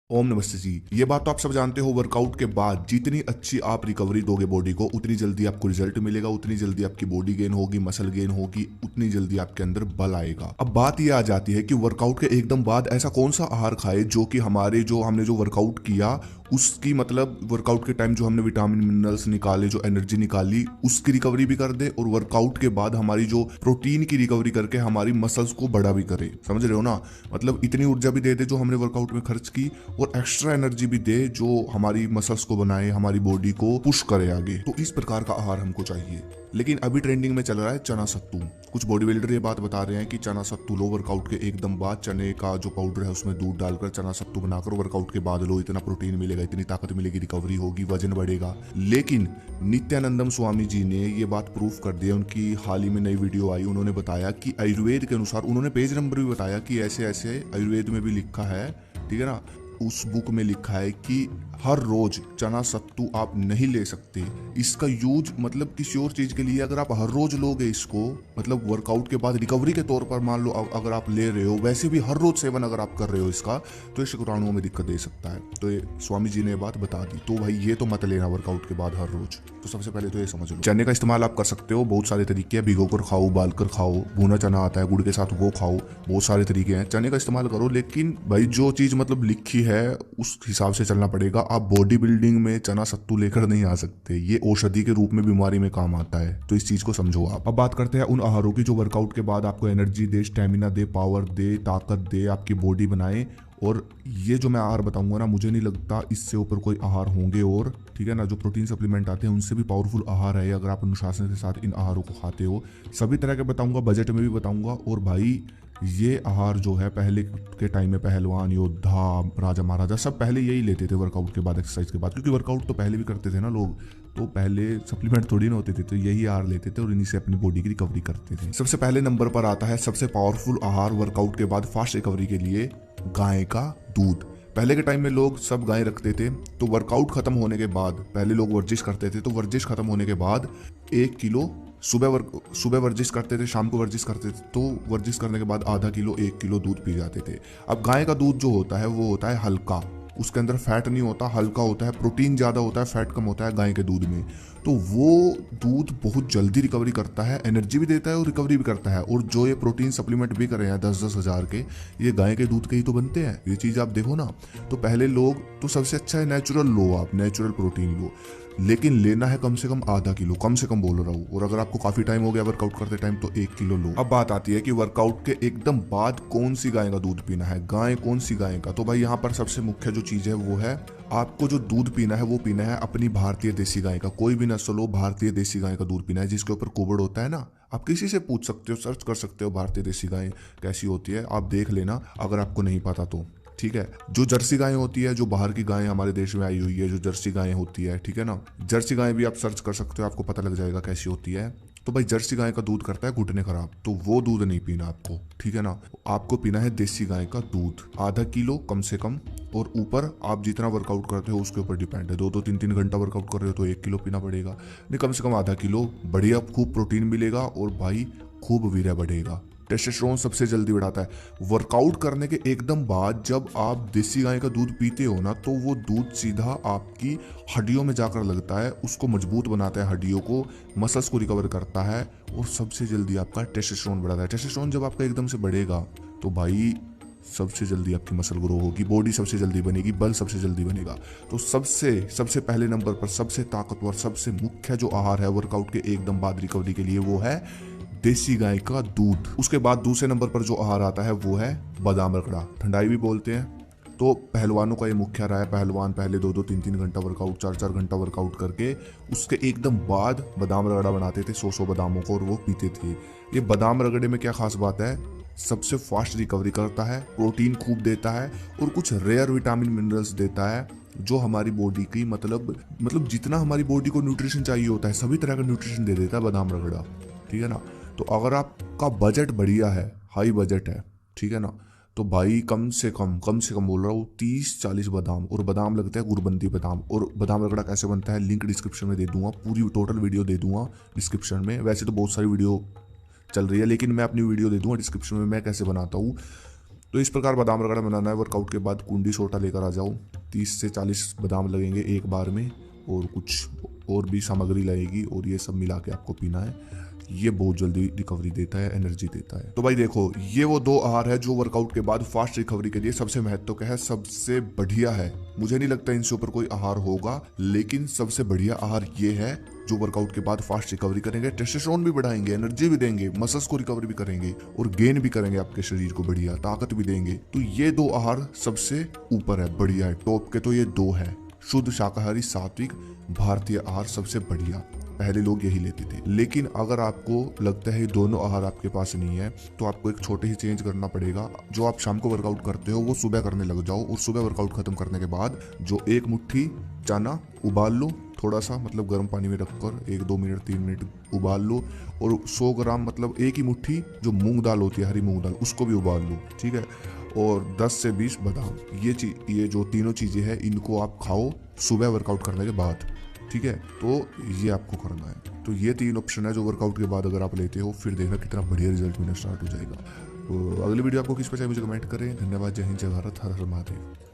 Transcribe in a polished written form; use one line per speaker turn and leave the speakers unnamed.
ओम नमस्ते जी। ये बात तो आप सब जानते हो, वर्कआउट के बाद जितनी अच्छी आप रिकवरी दोगे बॉडी को, उतनी जल्दी आपको रिजल्ट मिलेगा, उतनी जल्दी आपकी बॉडी गेन होगी, मसल गेन होगी, उतनी जल्दी आपके अंदर बल आएगा। अब बात ये आ जाती है कि वर्कआउट के एकदम बाद ऐसा कौन सा आहार खाए जो कि हमारे जो हमने जो वर्कआउट किया उसकी मतलब वर्कआउट के टाइम जो हमने विटामिन मिनरल्स निकाले, जो एनर्जी निकाली, उसकी रिकवरी भी कर दे और वर्कआउट के बाद हमारी जो प्रोटीन की रिकवरी करके हमारी मसल्स को बड़ा भी करे। समझ रहे हो ना? मतलब इतनी ऊर्जा भी दे दे जो हमने वर्कआउट में खर्च की, और एक्स्ट्रा एनर्जी भी दे जो हमारी मसल्स को बनाए, हमारी बॉडी को पुश करे आगे। तो इस प्रकार का आहार हमको चाहिए। लेकिन अभी ट्रेंडिंग में चल रहा है चना सत्तू। कुछ बॉडी बिल्डर ये बात बता रहे हैं कि चना सत्तू लो, वर्कआउट के एकदम बाद चने का जो पाउडर है उसमें दूध डालकर चना सत्तू बनाकर वर्कआउट के बाद लो, इतना प्रोटीन मिलेगा, इतनी ताकत मिलेगी, रिकवरी होगी, वजन बढ़ेगा। लेकिन नित्यानंदम स्वामी जी ने ये बात प्रूफ कर दी है। उनकी हाल ही में नई वीडियो आई, उन्होंने बताया कि आयुर्वेद के अनुसार, उन्होंने पेज नंबर भी बताया कि ऐसे ऐसे आयुर्वेद में भी लिखा है, ठीक है ना, उस बुक में लिखा है कि हर रोज चना सत्तू आप नहीं ले सकते। इसका यूज मतलब किसी और चीज के लिए, अगर आप हर रोज लोगे इसको, मतलब वर्कआउट के बाद रिकवरी के तौर पर मान लो अगर आप ले रहे हो, वैसे भी हर रोज सेवन अगर आप कर रहे हो इसका, तो ये शुक्राणुओं में दिक्कत दे सकता है। तो ये स्वामी जी ने ये बात बता दी। तो भाई ये तो मत लेना वर्कआउट के बाद हर रोज। तो सबसे पहले तो ये समझ लो, चने का इस्तेमाल आप कर सकते हो, बहुत सारे तरीके हैं। भिगो कर खाओ, उबाल कर खाओ, भुना चना आता है गुड़ के साथ, वो खाओ, बहुत सारे तरीके हैं। चने का इस्तेमाल करो, लेकिन भाई जो चीज मतलब लिखी है उस हिसाब से चलना पड़ेगा। आप बॉडी बिल्डिंग में चना सत्तू लेकर नहीं आ सकते, ये औषधि के रूप में बीमारी में काम आता है, तो इस चीज को समझो आप। अब बात करते हैं उन आहारों की जो वर्कआउट के बाद आपको एनर्जी दे, स्टेमिना दे, पावर दे, ताकत दे, आपकी बॉडी बनाए। और ये जो मैं आहार बताऊंगा ना, मुझे नहीं लगता इससे ऊपर कोई आहार होंगे। और ठीक है ना, जो प्रोटीन सप्लीमेंट आते हैं उनसे भी पावरफुल आहार है अगर आप अनुशासन के साथ इन आहारों को खाते हो। सभी तरह के बताऊंगा, बजट में भी बताऊंगा। और भाई ये आहार जो है, पहले के टाइम में पहलवान, योद्धा, राजा महाराजा सब पहले यही लेते थे वर्कआउट के बाद, एक्सरसाइज के बाद, क्योंकि वर्कआउट तो पहले भी करते थे ना लोग, तो पहले सप्लीमेंट थोड़ी ना होते थे, तो यही आहार लेते थे और इन्हीं से अपनी बॉडी की रिकवरी करते थे। सबसे पहले नंबर पर आता है सबसे पावरफुल आहार वर्कआउट के बाद फास्ट रिकवरी के लिए, गाय का दूध। पहले के टाइम में लोग सब गाय रखते थे, तो वर्कआउट खत्म होने के बाद, पहले लोग वर्जिश करते थे, तो वर्जिश खत्म होने के बाद 1 किलो, सुबह वर्जिश करते थे, शाम को वर्जिश करते थे, तो वर्जिश करने के बाद आधा किलो 1 किलो दूध पी जाते थे। अब गाय का दूध जो होता है वो होता है हल्का, उसके अंदर फैट नहीं होता, हल्का होता है, प्रोटीन ज़्यादा होता है, फैट कम होता है गाय के दूध में। तो वो दूध बहुत जल्दी रिकवरी करता है, एनर्जी भी देता है और रिकवरी भी करता है। और जो ये प्रोटीन सप्लीमेंट भी कर रहे हैं 10-10 हज़ार के, ये गाय के दूध के ही तो बनते हैं। ये चीज़ आप देखो ना, तो पहले लोग तो सबसे अच्छा है नेचुरल लो, आप नेचुरल प्रोटीन लो, लेकिन लेना है कम से कम आधा किलो, कम से कम बोल रहा हूँ। और अगर आपको काफी टाइम हो गया वर्कआउट करते टाइम, तो 1 किलो लो। अब बात आती है कि वर्कआउट के एकदम बाद कौन सी गाय का दूध पीना है, गाय कौन सी गाय का। तो भाई यहाँ पर सबसे मुख्य जो चीज है वो है, आपको जो दूध पीना है वो पीना है अपनी भारतीय देसी गाय का। कोई भी नस्ल हो, भारतीय देसी गाय का दूध पीना है, जिसके ऊपर कुबड़ होता है ना। आप किसी से पूछ सकते हो, सर्च कर सकते हो भारतीय देसी गाय कैसी होती है, आप देख लेना अगर आपको नहीं पता तो। ठीक है, जो जर्सी गाय होती है, जो बाहर की गाय हमारे देश में आई हुई है, जो जर्सी गाय होती है, ठीक है ना, जर्सी गाय भी आप सर्च कर सकते हो, आपको पता लग जाएगा कैसी होती है। तो भाई जर्सी गाय का दूध करता है घुटने खराब, तो वो दूध नहीं पीना आपको, ठीक है ना। आपको पीना है देसी गाय का दूध, आधा किलो कम से कम। और ऊपर आप जितना वर्कआउट करते हो उसके ऊपर डिपेंड है, 2-3 घंटा वर्कआउट कर रहे हो तो 1 किलो पीना पड़ेगा, नहीं कम से कम आधा किलो। बढ़िया खूब प्रोटीन मिलेगा और भाई खूब वीर्य बढ़ेगा। टेस्टोस्टेरोन सबसे जल्दी बढ़ाता है। वर्कआउट करने के एकदम बाद जब आप देसी गाय का दूध पीते हो ना, तो वो दूध सीधा आपकी हड्डियों में जाकर लगता है, उसको मजबूत बनाता है, हड्डियों को, मसल्स को रिकवर करता है, और सबसे जल्दी आपका टेस्टोस्टेरोन बढ़ाता है। टेस्टोस्टेरोन जब आपका एकदम से बढ़ेगा तो भाई सबसे जल्दी आपकी मसल ग्रो होगी, बॉडी सबसे जल्दी बनेगी, बल सबसे जल्दी बनेगा। तो सबसे पहले नंबर पर सबसे ताकतवर, सबसे मुख्य जो आहार है वर्कआउट के एकदम बाद रिकवरी के लिए, वो है देसी गाय का दूध। उसके बाद दूसरे नंबर पर जो आहार आता है वो है बादाम रगड़ा, ठंडाई भी बोलते हैं। तो पहलवानों का ये मुख्य रहा है, पहलवान पहले 2-3 घंटा वर्कआउट, 4-4 घंटा वर्कआउट करके उसके एकदम बाद बादाम रगड़ा बनाते थे 100 बादामों को, और वो पीते थे। ये बादाम रगड़े में क्या खास बात है, सबसे फास्ट रिकवरी करता है, प्रोटीन खूब देता है, और कुछ रेयर विटामिन मिनरल्स देता है, जो हमारी बॉडी की मतलब जितना हमारी बॉडी को न्यूट्रिशन चाहिए होता है, सभी तरह का न्यूट्रिशन दे देता है बादाम रगड़ा, ठीक है ना। तो अगर आपका बजट बढ़िया है, हाई बजट है, ठीक है ना, तो भाई कम से कम बोल रहा हूँ 30-40 बादाम। और बादाम लगता है गुरबंदी बादाम। और बादाम रगड़ा कैसे बनता है, लिंक डिस्क्रिप्शन में दे दूंगा, पूरी टोटल वीडियो दे दूंगा डिस्क्रिप्शन में। वैसे तो बहुत सारी वीडियो चल रही है, लेकिन मैं अपनी वीडियो दे दूंगा डिस्क्रिप्शन में, मैं कैसे बनाता हूँ। तो इस प्रकार बादाम रगड़ा बनाना है। वर्कआउट के बाद कुंडी सोटा लेकर आ जाओ, 30 से 40 बादाम लगेंगे एक बार में, और कुछ और भी सामग्री लगेगी, और ये सब मिला के आपको पीना है। ये बहुत जल्दी रिकवरी देता है, एनर्जी देता है। तो भाई देखो, ये वो 2 आहार है जो वर्कआउट के बाद फास्ट रिकवरी के लिए सबसे महत्व का है, सबसे बढ़िया है। मुझे नहीं लगता इनसे ऊपर कोई आहार होगा, लेकिन सबसे बढ़िया आहार ये है जो वर्कआउट के बाद फास्ट रिकवरी करेंगे, टेस्टोस्टेरोन भी बढ़ाएंगे, एनर्जी भी देंगे, मसल्स को रिकवरी भी करेंगे, और गेन भी करेंगे आपके शरीर को, बढ़िया ताकत भी देंगे। तो ये 2 आहार सबसे ऊपर है, बढ़िया है। टॉप के तो ये 2 है, शुद्ध शाकाहारी सात्विक भारतीय आहार सबसे बढ़िया। पहले लोग यही लेते थे, लेकिन अगर आपको लगता है दोनों आहार आपके पास नहीं है, तो आपको एक छोटे ही चेंज करना पड़ेगा। जो आप शाम को वर्कआउट करते हो वो सुबह करने लग जाओ, और सुबह वर्कआउट खत्म करने के बाद जो 1 मुट्ठी चना उबाल लो, थोड़ा सा मतलब गर्म पानी में रखकर 1-2 मिनट 3 मिनट उबाल लो, और 100 ग्राम मतलब 1 ही मुट्ठी जो मूंग दाल होती है, हरी मूंग दाल, उसको भी उबाल लो, ठीक है। और 10 से 20 बादाम, ये जो तीनों चीजें हैं, इनको आप खाओ सुबह वर्कआउट करने के बाद, ठीक है। तो ये आपको करना है। तो ये 3 ऑप्शन है जो वर्कआउट के बाद अगर आप लेते हो, फिर देखना कितना बढ़िया रिजल्ट मिलना स्टार्ट हो जाएगा। तो अगली वीडियो आपको किस पे चाहिए मुझे कमेंट करें। धन्यवाद। जय हिंद, जय भारत, हर हर महादेव।